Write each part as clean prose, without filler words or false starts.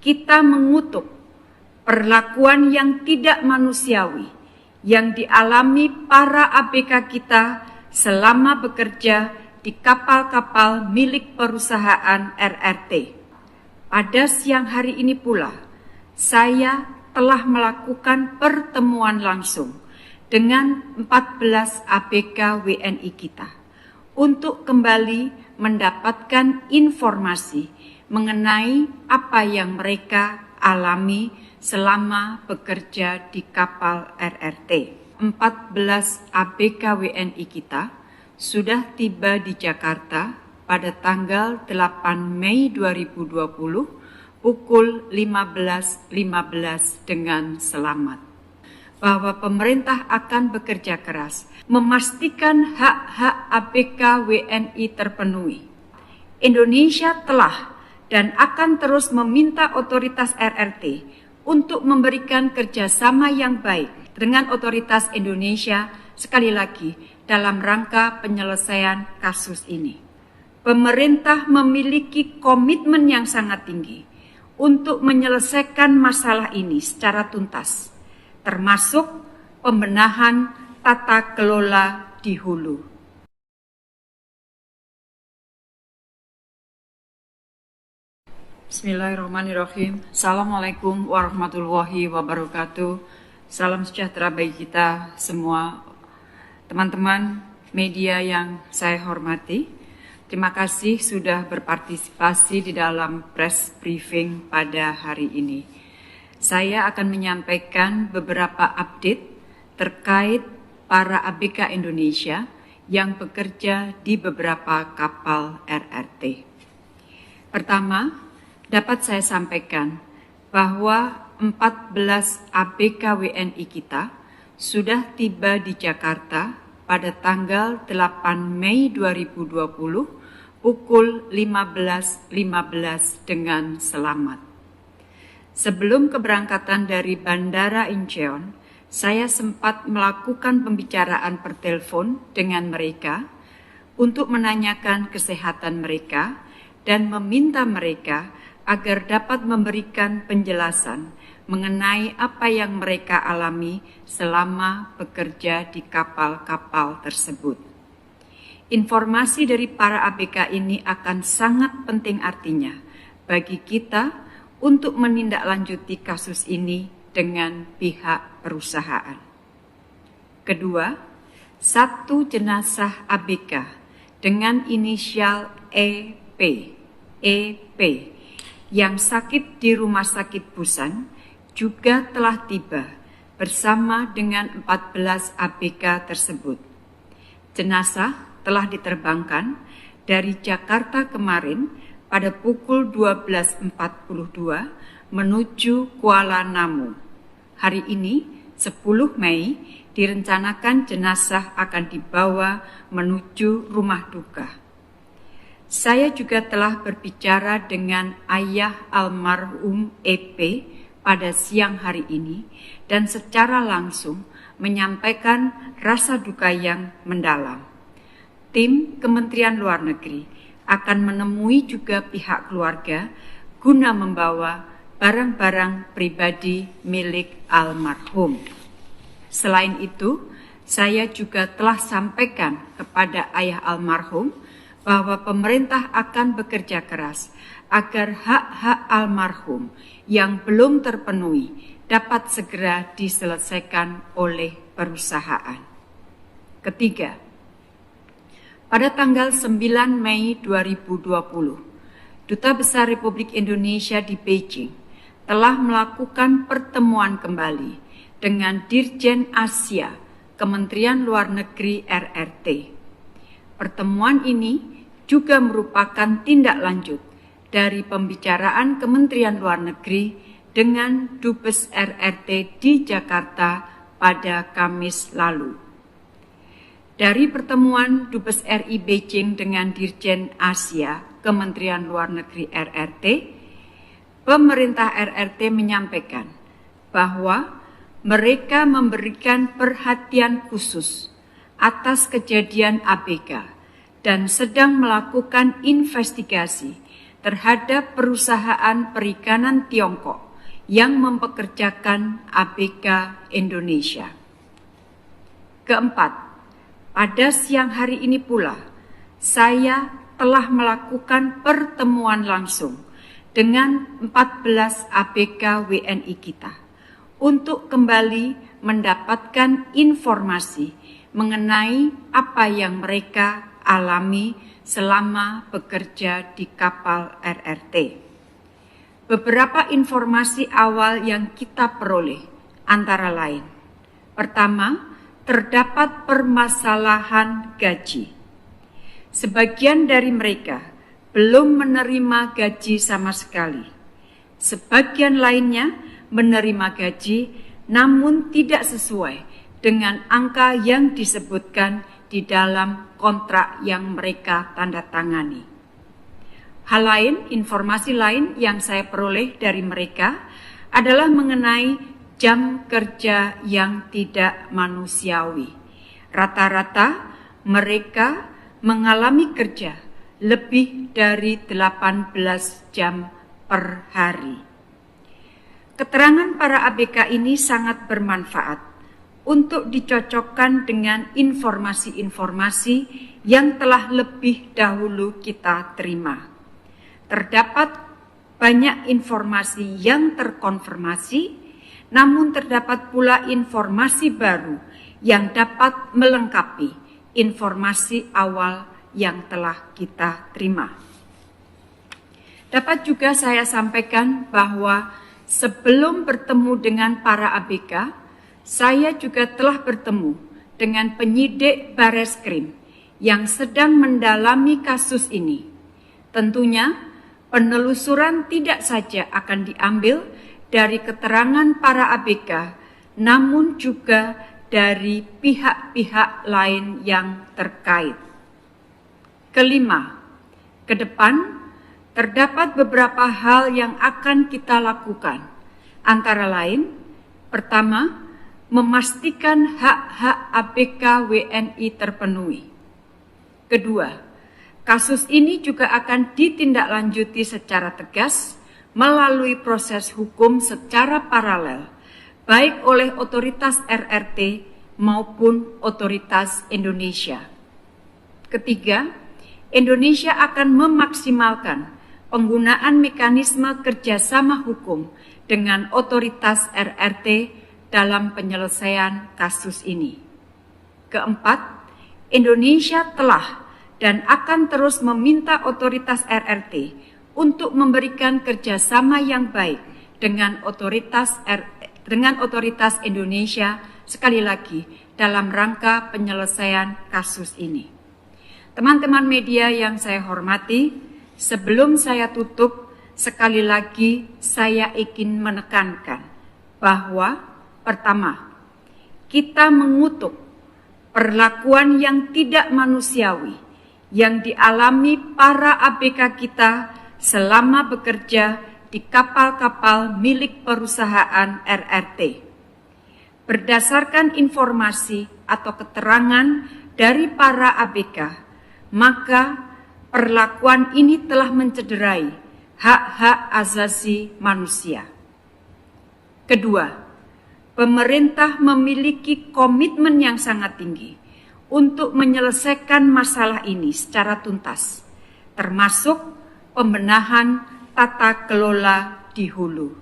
kita mengutuk perlakuan yang tidak manusiawi yang dialami para ABK kita selama bekerja di kapal-kapal milik perusahaan RRT. Pada siang hari ini pula, saya telah melakukan pertemuan langsung dengan 14 ABK WNI kita untuk kembali mendapatkan informasi mengenai apa yang mereka alami selama bekerja di kapal RRT. 14 ABK WNI kita sudah tiba di Jakarta pada tanggal 8 Mei 2020 pukul 15.15 dengan selamat. Bahwa pemerintah akan bekerja keras memastikan hak-hak ABK WNI terpenuhi. Indonesia telah dan akan terus meminta otoritas RRT untuk memberikan kerjasama yang baik dengan otoritas Indonesia sekali lagi dalam rangka penyelesaian kasus ini. Pemerintah memiliki komitmen yang sangat tinggi untuk menyelesaikan masalah ini secara tuntas, termasuk pembenahan tata kelola di hulu. Bismillahirrahmanirrahim. Assalamualaikum warahmatullahi wabarakatuh. Salam sejahtera bagi kita semua. Teman-teman media yang saya hormati, terima kasih sudah berpartisipasi di dalam press briefing pada hari ini. Saya akan menyampaikan beberapa update terkait para ABK Indonesia yang bekerja di beberapa kapal RRT. Pertama, dapat saya sampaikan bahwa 14 ABK WNI kita sudah tiba di Jakarta pada tanggal 8 Mei 2020 pukul 15.15 dengan selamat. Sebelum keberangkatan dari Bandara Incheon, saya sempat melakukan pembicaraan per telepon dengan mereka untuk menanyakan kesehatan mereka dan meminta mereka agar dapat memberikan penjelasan mengenai apa yang mereka alami selama bekerja di kapal-kapal tersebut. Informasi dari para ABK ini akan sangat penting artinya bagi kita untuk menindaklanjuti kasus ini dengan pihak perusahaan. Kedua, satu jenazah ABK dengan inisial EP yang sakit di Rumah Sakit Busan juga telah tiba bersama dengan 14 ABK tersebut. Jenazah telah diterbangkan dari Jakarta kemarin pada pukul 12.42 menuju Kuala Namu. Hari ini, 10 Mei, direncanakan jenazah akan dibawa menuju rumah duka. Saya juga telah berbicara dengan ayah almarhum EP pada siang hari ini dan secara langsung menyampaikan rasa duka yang mendalam. Tim Kementerian Luar Negeri akan menemui juga pihak keluarga guna membawa barang-barang pribadi milik almarhum. Selain itu, saya juga telah sampaikan kepada ayah almarhum bahwa pemerintah akan bekerja keras agar hak-hak almarhum yang belum terpenuhi dapat segera diselesaikan oleh perusahaan. Ketiga, pada tanggal 9 Mei 2020, Duta Besar Republik Indonesia di Beijing telah melakukan pertemuan kembali dengan Dirjen Asia Kementerian Luar Negeri RRT. Pertemuan ini juga merupakan tindak lanjut dari pembicaraan Kementerian Luar Negeri dengan Dubes RRT di Jakarta pada Kamis lalu. Dari pertemuan Dubes RI Beijing dengan Dirjen Asia Kementerian Luar Negeri RRT, pemerintah RRT menyampaikan bahwa mereka memberikan perhatian khusus atas kejadian ABK dan sedang melakukan investigasi terhadap perusahaan perikanan Tiongkok yang mempekerjakan ABK Indonesia. Keempat, pada siang hari ini pula, saya telah melakukan pertemuan langsung dengan 14 ABK WNI kita untuk kembali mendapatkan informasi mengenai apa yang mereka alami selama bekerja di kapal RRT. Beberapa informasi awal yang kita peroleh antara lain. Pertama, terdapat permasalahan gaji. Sebagian dari mereka belum menerima gaji sama sekali. Sebagian lainnya menerima gaji namun tidak sesuai dengan angka yang disebutkan di dalam kontrak yang mereka tanda tangani. Hal lain, informasi lain yang saya peroleh dari mereka adalah mengenai jam kerja yang tidak manusiawi. Rata-rata mereka mengalami kerja lebih dari 18 jam per hari. Keterangan para ABK ini sangat bermanfaat untuk dicocokkan dengan informasi-informasi yang telah lebih dahulu kita terima. Terdapat banyak informasi yang terkonfirmasi, namun terdapat pula informasi baru yang dapat melengkapi informasi awal yang telah kita terima. Dapat juga saya sampaikan bahwa sebelum bertemu dengan para ABK, saya juga telah bertemu dengan penyidik Bareskrim yang sedang mendalami kasus ini. Tentunya, penelusuran tidak saja akan diambil dari keterangan para ABK, namun juga dari pihak-pihak lain yang terkait. Kelima, ke depan terdapat beberapa hal yang akan kita lakukan. Antara lain, pertama, memastikan hak-hak ABK WNI terpenuhi. Kedua, kasus ini juga akan ditindaklanjuti secara tegas melalui proses hukum secara paralel, baik oleh otoritas RRT maupun otoritas Indonesia. Ketiga, Indonesia akan memaksimalkan penggunaan mekanisme kerjasama hukum dengan otoritas RRT dalam penyelesaian kasus ini. Keempat, Indonesia telah dan akan terus meminta otoritas RRT untuk memberikan kerjasama yang baik dengan otoritas Indonesia sekali lagi dalam rangka penyelesaian kasus ini. Teman-teman media yang saya hormati, sebelum saya tutup, sekali lagi saya ingin menekankan bahwa pertama, kita mengutuk perlakuan yang tidak manusiawi yang dialami para ABK kita selama bekerja di kapal-kapal milik perusahaan RRT. Berdasarkan informasi atau keterangan dari para ABK, maka perlakuan ini telah mencederai hak-hak asasi manusia. Kedua, pemerintah memiliki komitmen yang sangat tinggi untuk menyelesaikan masalah ini secara tuntas, termasuk pembenahan tata kelola di hulu.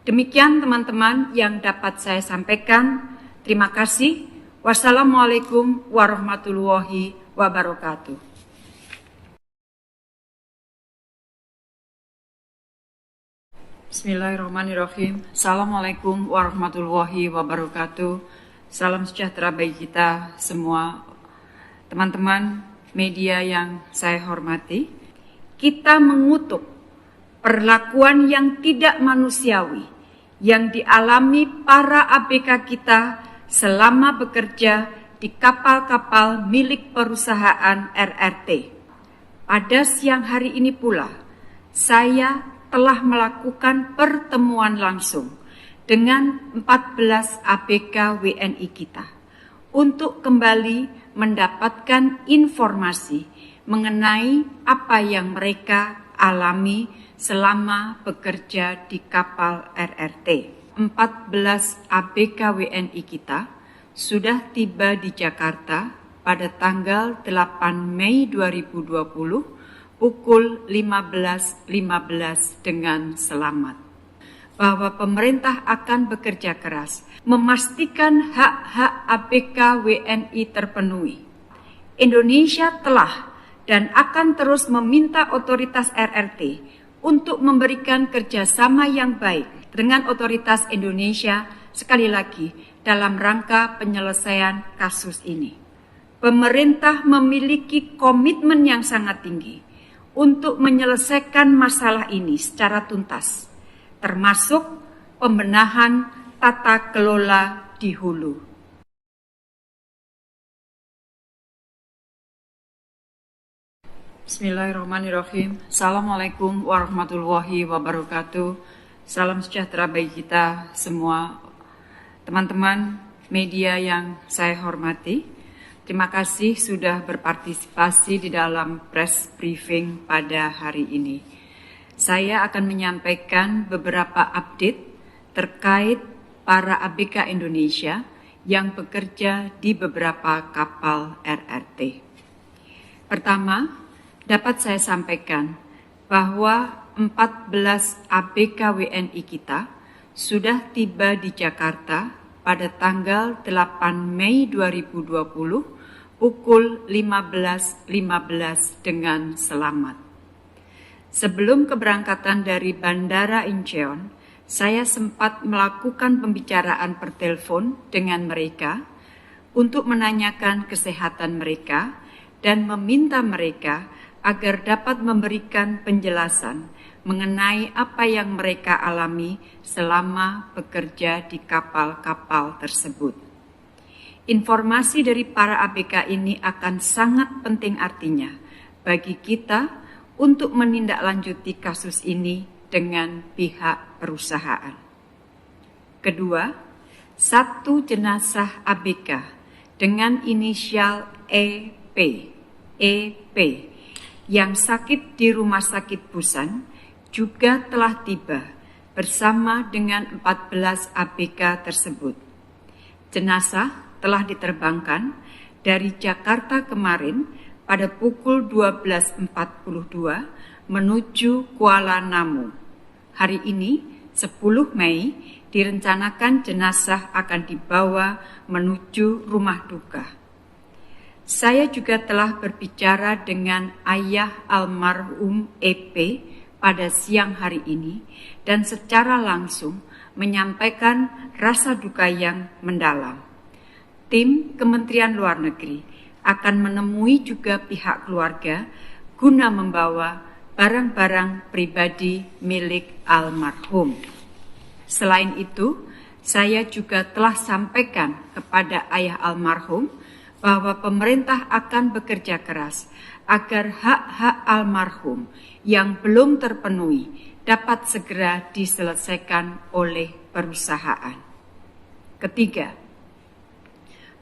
Demikian teman-teman yang dapat saya sampaikan. Terima kasih. Wassalamualaikum warahmatullahi wabarakatuh. Bismillahirrahmanirrahim. Assalamualaikum warahmatullahi wabarakatuh. Salam sejahtera bagi kita semua. Teman-teman media yang saya hormati, kita mengutuk perlakuan yang tidak manusiawi yang dialami para ABK kita selama bekerja di kapal-kapal milik perusahaan RRT. Pada siang hari ini pula, saya telah melakukan pertemuan langsung dengan 14 ABK WNI kita untuk kembali mendapatkan informasi mengenai apa yang mereka alami selama bekerja di kapal RRT. 14 ABK WNI kita sudah tiba di Jakarta pada tanggal 8 Mei 2020 pukul 15.15 dengan selamat. Bahwa pemerintah akan bekerja keras memastikan hak-hak ABK WNI terpenuhi. Indonesia telah dan akan terus meminta otoritas RRT untuk memberikan kerjasama yang baik dengan otoritas Indonesia, sekali lagi dalam rangka penyelesaian kasus ini. Pemerintah memiliki komitmen yang sangat tinggi untuk menyelesaikan masalah ini secara tuntas, termasuk pembenahan tata kelola di hulu. Bismillahirrahmanirrahim. Assalamualaikum warahmatullahi wabarakatuh. Salam sejahtera bagi kita semua. Teman-teman media yang saya hormati, terima kasih sudah berpartisipasi di dalam press briefing pada hari ini. Saya akan menyampaikan beberapa update terkait para ABK Indonesia yang bekerja di beberapa kapal RRT. Pertama, dapat saya sampaikan bahwa 14 ABK WNI kita sudah tiba di Jakarta pada tanggal 8 Mei 2020 pukul 15.15 dengan selamat. Sebelum keberangkatan dari Bandara Incheon, saya sempat melakukan pembicaraan per telepon dengan mereka untuk menanyakan kesehatan mereka dan meminta mereka agar dapat memberikan penjelasan mengenai apa yang mereka alami selama bekerja di kapal-kapal tersebut. Informasi dari para ABK ini akan sangat penting artinya bagi kita untuk menindaklanjuti kasus ini dengan pihak perusahaan. Kedua, satu jenazah ABK dengan inisial EP yang sakit di Rumah Sakit Busan juga telah tiba bersama dengan 14 ABK tersebut. Jenazah telah diterbangkan dari Jakarta kemarin pada pukul 12.42 menuju Kuala Namu. Hari ini, 10 Mei, direncanakan jenazah akan dibawa menuju rumah duka. Saya juga telah berbicara dengan ayah almarhum EP pada siang hari ini dan secara langsung menyampaikan rasa duka yang mendalam. Tim Kementerian Luar Negeri akan menemui juga pihak keluarga guna membawa barang-barang pribadi milik almarhum. Selain itu, saya juga telah sampaikan kepada ayah almarhum bahwa pemerintah akan bekerja keras agar hak-hak almarhum yang belum terpenuhi dapat segera diselesaikan oleh perusahaan. Ketiga,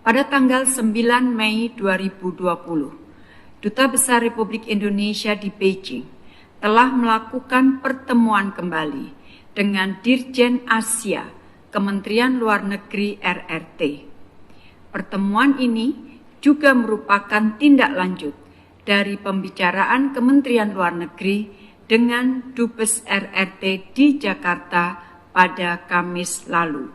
pada tanggal 9 Mei 2020, Duta Besar Republik Indonesia di Beijing telah melakukan pertemuan kembali dengan Dirjen Asia Kementerian Luar Negeri RRT. Pertemuan ini juga merupakan tindak lanjut dari pembicaraan Kementerian Luar Negeri dengan Dubes RRT di Jakarta pada Kamis lalu.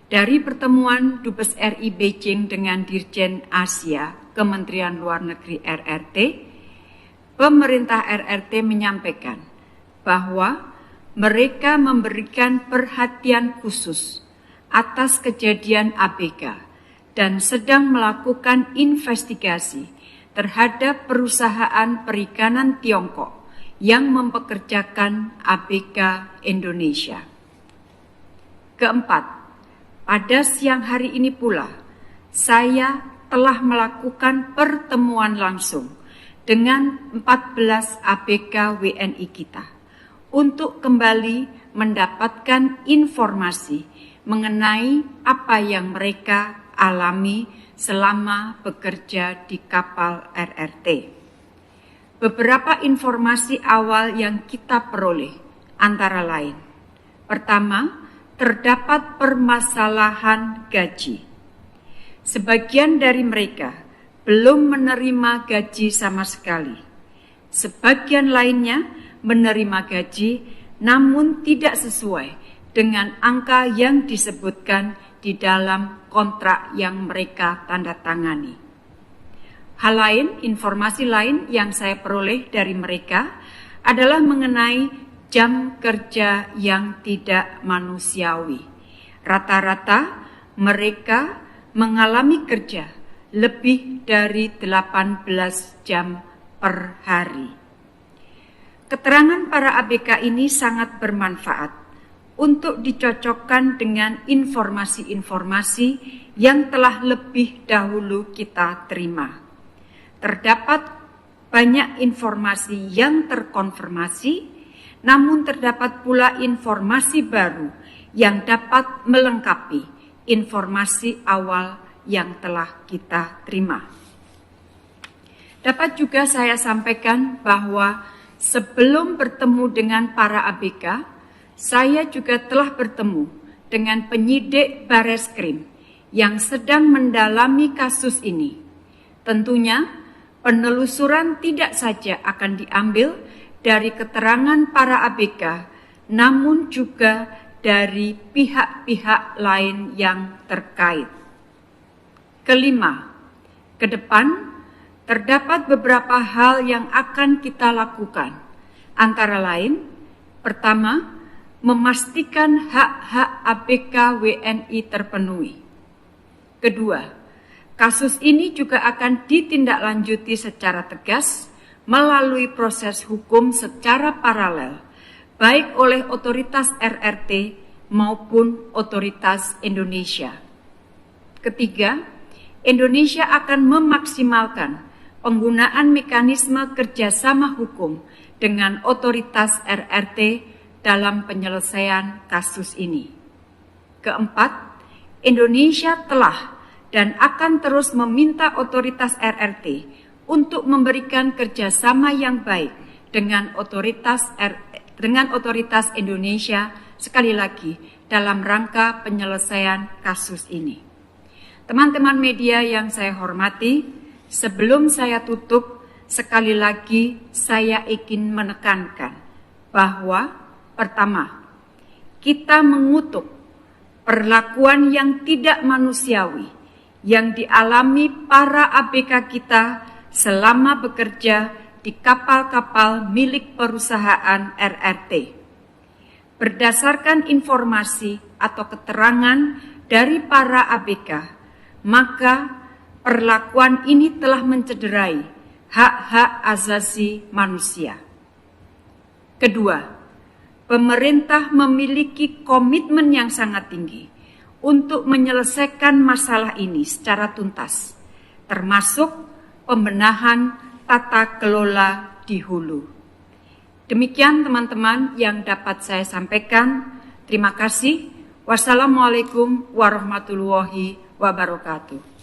Dari pertemuan Dubes RI Beijing dengan Dirjen Asia Kementerian Luar Negeri RRT, pemerintah RRT menyampaikan bahwa mereka memberikan perhatian khusus atas kejadian ABK dan sedang melakukan investigasi terhadap perusahaan perikanan Tiongkok yang mempekerjakan ABK Indonesia. Keempat, pada siang hari ini pula, saya telah melakukan pertemuan langsung dengan 14 ABK WNI kita untuk kembali mendapatkan informasi mengenai apa yang mereka alami selama bekerja di kapal RRT. beberapa informasi awal yang kita peroleh antara lain. Pertama, terdapat permasalahan gaji. Sebagian dari mereka belum menerima gaji sama sekali. Sebagian lainnya menerima gaji namun tidak sesuai dengan angka yang disebutkan di dalam kontrak yang mereka tanda tangani. Hal lain, informasi lain yang saya peroleh dari mereka adalah mengenai jam kerja yang tidak manusiawi. Rata-rata mereka mengalami kerja lebih dari 18 jam per hari. Keterangan para ABK ini sangat bermanfaat untuk dicocokkan dengan informasi-informasi yang telah lebih dahulu kita terima. Terdapat banyak informasi yang terkonfirmasi, namun terdapat pula informasi baru yang dapat melengkapi informasi awal yang telah kita terima. Dapat juga saya sampaikan bahwa sebelum bertemu dengan para ABK, saya juga telah bertemu dengan penyidik Bareskrim yang sedang mendalami kasus ini. Tentunya penelusuran tidak saja akan diambil dari keterangan para ABK, namun juga dari pihak-pihak lain yang terkait. Kelima, ke depan terdapat beberapa hal yang akan kita lakukan. Antara lain, pertama, memastikan hak-hak ABK WNI terpenuhi. Kedua, kasus ini juga akan ditindaklanjuti secara tegas melalui proses hukum secara paralel, baik oleh otoritas RRT maupun otoritas Indonesia. Ketiga, Indonesia akan memaksimalkan penggunaan mekanisme kerjasama hukum dengan otoritas RRT dalam penyelesaian kasus ini. Keempat, Indonesia telah dan akan terus meminta otoritas RRT untuk memberikan kerjasama yang baik dengan otoritas Indonesia, sekali lagi dalam rangka penyelesaian kasus ini. Teman-teman media yang saya hormati, sebelum saya tutup, sekali lagi saya ingin menekankan bahwa pertama, kita mengutuk perlakuan yang tidak manusiawi yang dialami para ABK kita selama bekerja di kapal-kapal milik perusahaan RRT. Berdasarkan informasi atau keterangan dari para ABK, maka perlakuan ini telah mencederai hak-hak asasi manusia. Kedua, pemerintah memiliki komitmen yang sangat tinggi untuk menyelesaikan masalah ini secara tuntas, termasuk pembenahan tata kelola di hulu. Demikian teman-teman yang dapat saya sampaikan. Terima kasih. Wassalamualaikum warahmatullahi wabarakatuh.